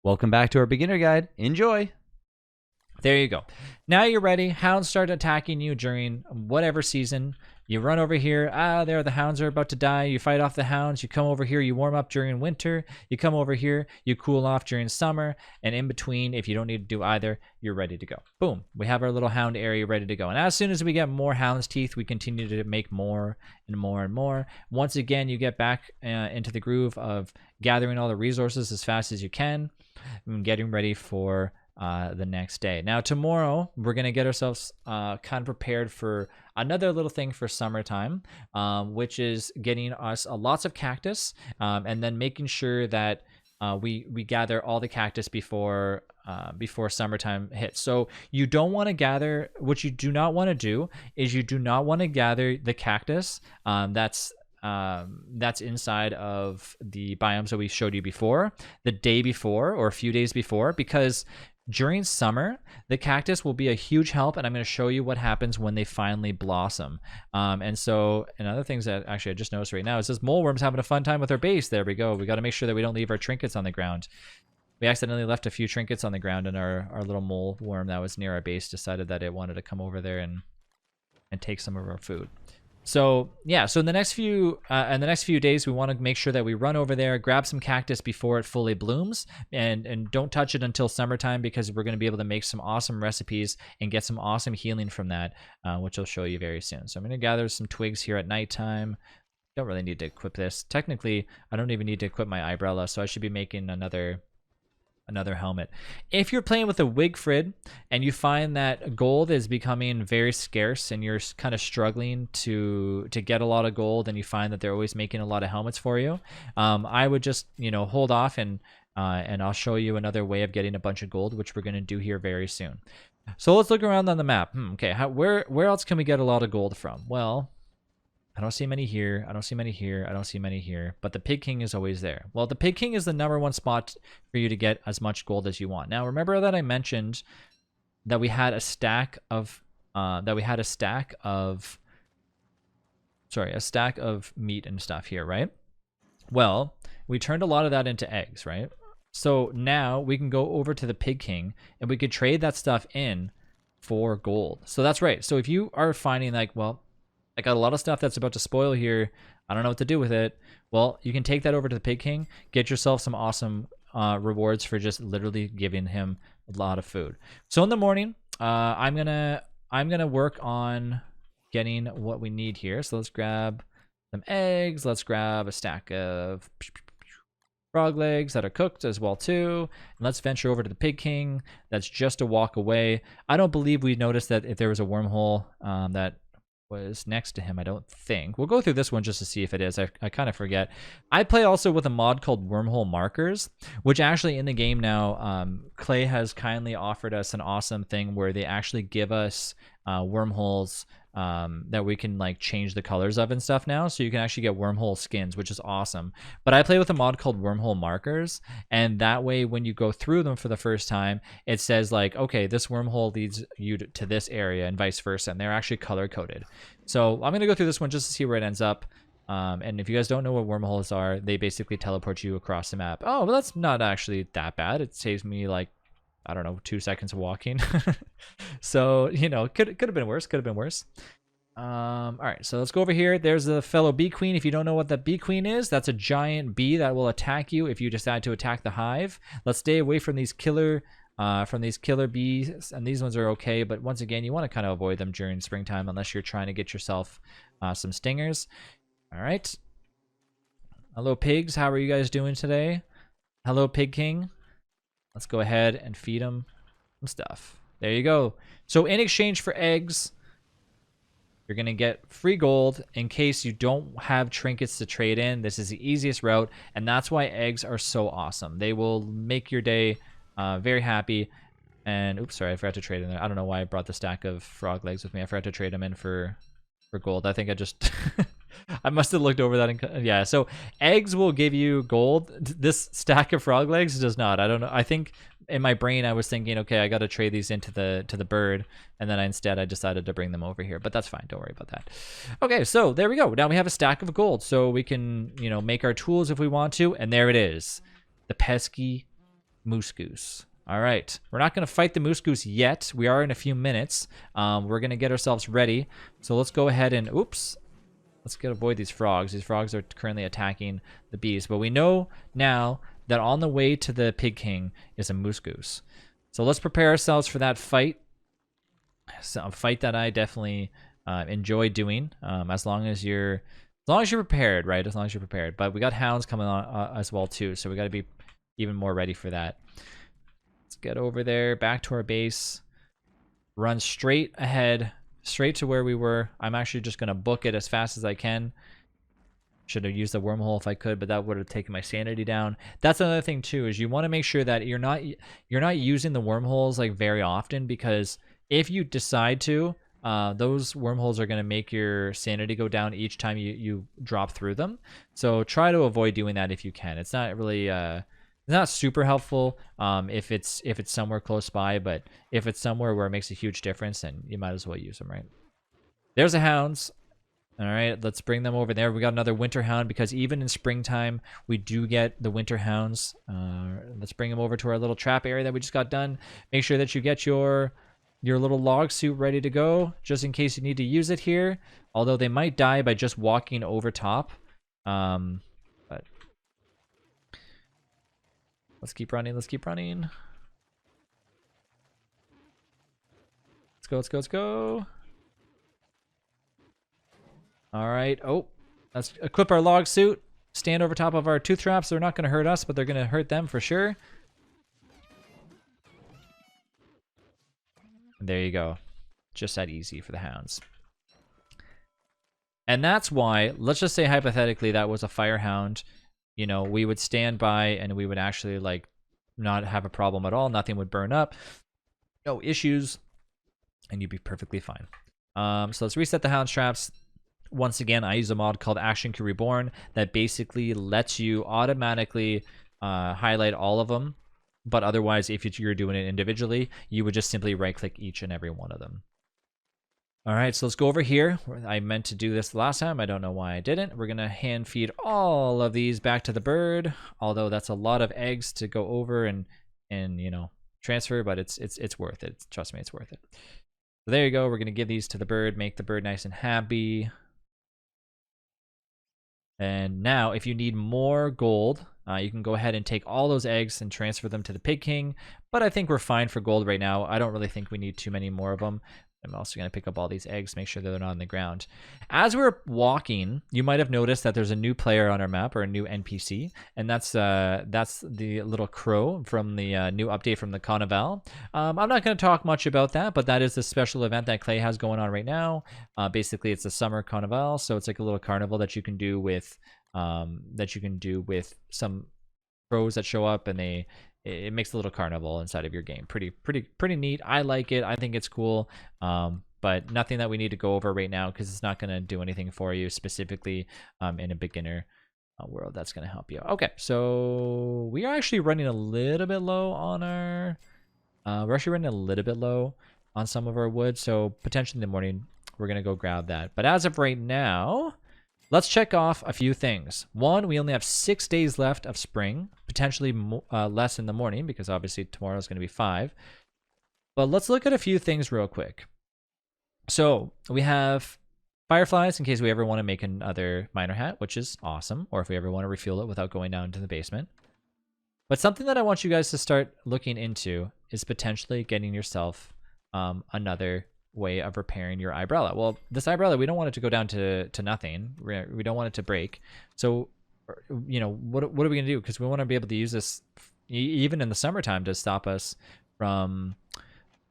Welcome back to our beginner guide. Enjoy. There you go. Now you're ready. Hounds start attacking you during whatever season. You run over here. There, the hounds are about to die. You fight off the hounds. You come over here. You warm up during winter. You come over here. You cool off during summer. And in between, if you don't need to do either, you're ready to go. Boom. We have our little hound area ready to go. And as soon as we get more hound's teeth, we continue to make more and more and more. Once again, you get back into the groove of gathering all the resources as fast as you can and getting ready for the next day. Now tomorrow we're gonna get ourselves kind of prepared for another little thing for summertime, which is getting us lots of cactus, and then making sure that we gather all the cactus before summertime hits. So you don't want to gather. What you do not want to do is you do not want to gather the cactus that's inside of the biomes that we showed you before, the day before or a few days before, because during summer, the cactus will be a huge help, and I'm going to show you what happens when they finally blossom. And other things that actually I just noticed right now is this moleworm's having a fun time with our base. There we go. We got to make sure that we don't leave our trinkets on the ground. We accidentally left a few trinkets on the ground, and our little mole worm that was near our base decided that it wanted to come over there and take some of our food. So yeah, so in the next few days, we want to make sure that we run over there, grab some cactus before it fully blooms, and don't touch it until summertime, because we're going to be able to make some awesome recipes and get some awesome healing from that, which I'll show you very soon. So I'm going to gather some twigs here at nighttime. Don't really need to equip this. Technically, I don't even need to equip my umbrella, so I should be making another helmet. If you're playing with a Wigfrid and you find that gold is becoming very scarce and you're kind of struggling to get a lot of gold, and you find that they're always making a lot of helmets for you, I would just hold off, and I'll show you another way of getting a bunch of gold, which we're going to do here very soon. So let's look around on the map. Okay, where else can we get a lot of gold from? Well, I don't see many here. I don't see many here. I don't see many here. But the Pig King is always there. Well, the Pig King is the number1 spot for you to get as much gold as you want. Now, remember that I mentioned that we had a stack of meat and stuff here, right? Well, we turned a lot of that into eggs, right? So now we can go over to the Pig King and we could trade that stuff in for gold. So that's right. So if you are finding like, well, I got a lot of stuff that's about to spoil here, I don't know what to do with it, well, you can take that over to the Pig King, get yourself some awesome rewards for just literally giving him a lot of food. So in the morning, I'm gonna work on getting what we need here. So let's grab some eggs. Let's grab a stack of frog legs that are cooked as well too. And let's venture over to the Pig King. That's just a walk away. I don't believe we noticed that if there was a wormhole that was next to him. I don't think. We'll go through this one just to see if it is. I kind of forget. I play also with a mod called Wormhole Markers, which actually in the game now, Clay has kindly offered us an awesome thing where they actually give us wormholes that we can like change the colors of and stuff now, so you can actually get wormhole skins, which is awesome. But I play with a mod called Wormhole Markers, and that way when you go through them for the first time, it says like, okay, this wormhole leads you to this area and vice versa, and they're actually color coded. So I'm gonna go through this one just to see where it ends up. And if you guys don't know what wormholes are, they basically teleport you across the map. Oh, well, that's not actually that bad. It saves me like, I don't know, 2 seconds of walking. So, could have been worse. Could have been worse. All right, so let's go over here. There's the fellow bee queen. If you don't know what the bee queen is, that's a giant bee that will attack you if you decide to attack the hive. Let's stay away from these killer bees, and these ones are okay, but once again, you want to kind of avoid them during springtime unless you're trying to get yourself some stingers. All right. Hello, pigs. How are you guys doing today? Hello, Pig King. Let's go ahead and feed them some stuff. There you go. So in exchange for eggs, you're going to get free gold in case you don't have trinkets to trade in. This is the easiest route, and that's why eggs are so awesome. They will make your day very happy. And oops, sorry, I forgot to trade in there. I don't know why I brought the stack of frog legs with me. I forgot to trade them in for gold. I think I just I must have looked over that and yeah, so eggs will give you gold. This stack of frog legs does not. I don't know. I think in my brain I was thinking, okay, I got to trade these into the bird, and then instead I decided to bring them over here, but that's fine. Don't worry about that. Okay, so there we go. Now we have a stack of gold, so we can, make our tools if we want to, and there it is. The pesky moose goose. All right, we're not going to fight the moose goose yet. We are in a few minutes. We're going to get ourselves ready. So let's go ahead and, oops. Let's avoid these frogs. These frogs are currently attacking the bees. But we know now that on the way to the Pig King is a moose goose. So let's prepare ourselves for that fight. It's a fight that I definitely enjoy doing, as long as you're prepared, right? As long as you're prepared. But we got hounds coming on as well too, so we got to be even more ready for that. Let's get over there, back to our base, run straight ahead, straight to where we were. I'm actually just gonna book it as fast as I can. Should have used the wormhole if I could, but that would have taken my sanity down. That's another thing too, is you want to make sure that you're not using the wormholes like very often, because if you decide to, those wormholes are going to make your sanity go down each time you drop through them. So try to avoid doing that if you can. It's not really it's not super helpful if it's somewhere close by, but if it's somewhere where it makes a huge difference, then you might as well use them, right? There's the hounds. All right, let's bring them over there. We got another winter hound, because even in springtime we do get the winter hounds. Let's bring them over to our little trap area that we just got done. Make sure that you get your little log suit ready to go, just in case you need to use it here. Although they might die by just walking over top. But let's keep running. Let's keep running. Let's go. Let's go. Let's go. All right. Oh, let's equip our log suit. Stand over top of our tooth traps. They're not going to hurt us, but they're going to hurt them for sure. And there you go. Just that easy for the hounds. And that's why, let's just say hypothetically that was a fire hound. You know, we would stand by and we would actually like not have a problem at all. Nothing would burn up. No issues. And you'd be perfectly fine. So let's reset the hound traps. Once again, I use a mod called Action Queue Reborn that basically lets you automatically highlight all of them. But otherwise, if you're doing it individually, you would just simply right-click each and every one of them. All right, so let's go over here. I meant to do this last time. I don't know why I didn't. We're going to hand feed all of these back to the bird, although that's a lot of eggs to go over and you know, transfer, but it's worth it. Trust me, it's worth it. So there you go. We're going to give these to the bird, make the bird nice and happy. And now, if you need more gold, you can go ahead and take all those eggs and transfer them to the Pig King. But I think we're fine for gold right now. I don't really think we need too many more of them. I'm also going to pick up all these eggs, make sure that they're not on the ground. As we're walking, you might have noticed that there's a new player on our map, or a new NPC, and that's the little crow from the new update from the Carnival. I'm not going to talk much about that, but that is the special event that Clay has going on right now. Basically, it's a summer Carnival, so it's like a little carnival that you can do with some crows that show up, and it makes a little carnival inside of your game. Pretty neat. I like it. I think it's cool. But nothing that we need to go over right now, because it's not going to do anything for you specifically in a beginner world. That's going to help you. Okay, so we are actually running a little bit low on our. We're actually running a little bit low on some of our wood, so potentially in the morning we're going to go grab that. But as of right now, let's check off a few things. One, we only have 6 days left of spring, potentially less in the morning, because obviously tomorrow is going to be 5. But let's look at a few things real quick. So we have fireflies in case we ever want to make another miner hat, which is awesome, or if we ever want to refuel it without going down to the basement. But something that I want you guys to start looking into is potentially getting yourself another way of repairing your umbrella. Well, this umbrella, we don't want it to go down to nothing. We don't want it to break. So, you know, what are we going to do? Because we want to be able to use this even in the summertime to stop us from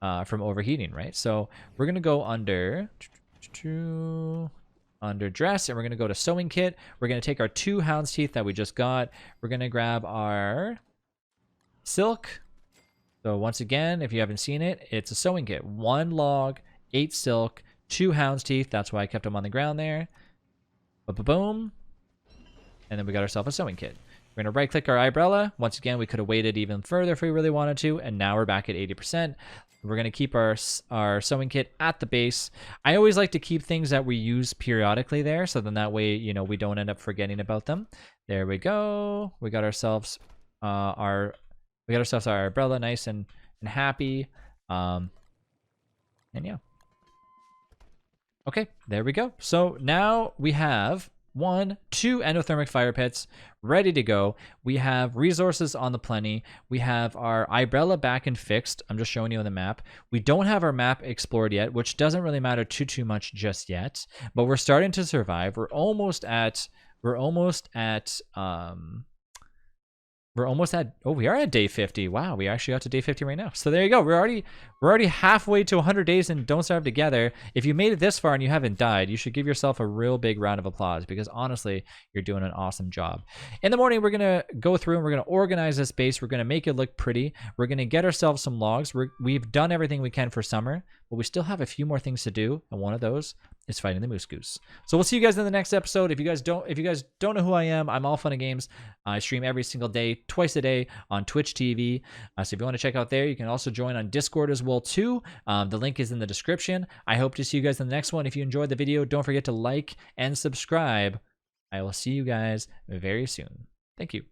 overheating, right? So we're going to go under dress, and we're going to go to sewing kit. We're going to take our 2 hound's teeth that we just got. We're going to grab our silk. So once again, if you haven't seen it, it's a sewing kit. 1 log, 8 silk, 2 hound's teeth. That's why I kept them on the ground there. Boom. And then we got ourselves a sewing kit. We're going to right-click our umbrella. Once again, we could have waited even further if we really wanted to, and now we're back at 80%. We're going to keep our sewing kit at the base. I always like to keep things that we use periodically there, so then that way, you know, we don't end up forgetting about them. There we go. We got ourselves We got ourselves our umbrella nice and happy. And yeah. Okay, there we go. So now we have 2 endothermic fire pits ready to go. We have resources on the plenty. We have our umbrella back and fixed. I'm just showing you on the map. We don't have our map explored yet, which doesn't really matter too much just yet, but we're starting to survive. We're almost at oh, we are at day 50. Wow, we actually got to day 50 right now. So there you go. We're already halfway to 100 days and Don't Starve Together. If you made it this far and you haven't died, you should give yourself a real big round of applause, because honestly, you're doing an awesome job. In the morning, we're going to go through and we're going to organize this base. We're going to make it look pretty. We're going to get ourselves some logs. We've done everything we can for summer, but we still have a few more things to do, and one of those is fighting the moose goose. So we'll see you guys in the next episode. If you guys don't know who I am, I'm All Fun and Games. I stream every single day, twice a day on Twitch TV. So if you want to check out there, you can also join on Discord as well too. The link is in the description. I hope to see you guys in the next one. If you enjoyed the video, don't forget to like and subscribe. I will see you guys very soon. Thank you.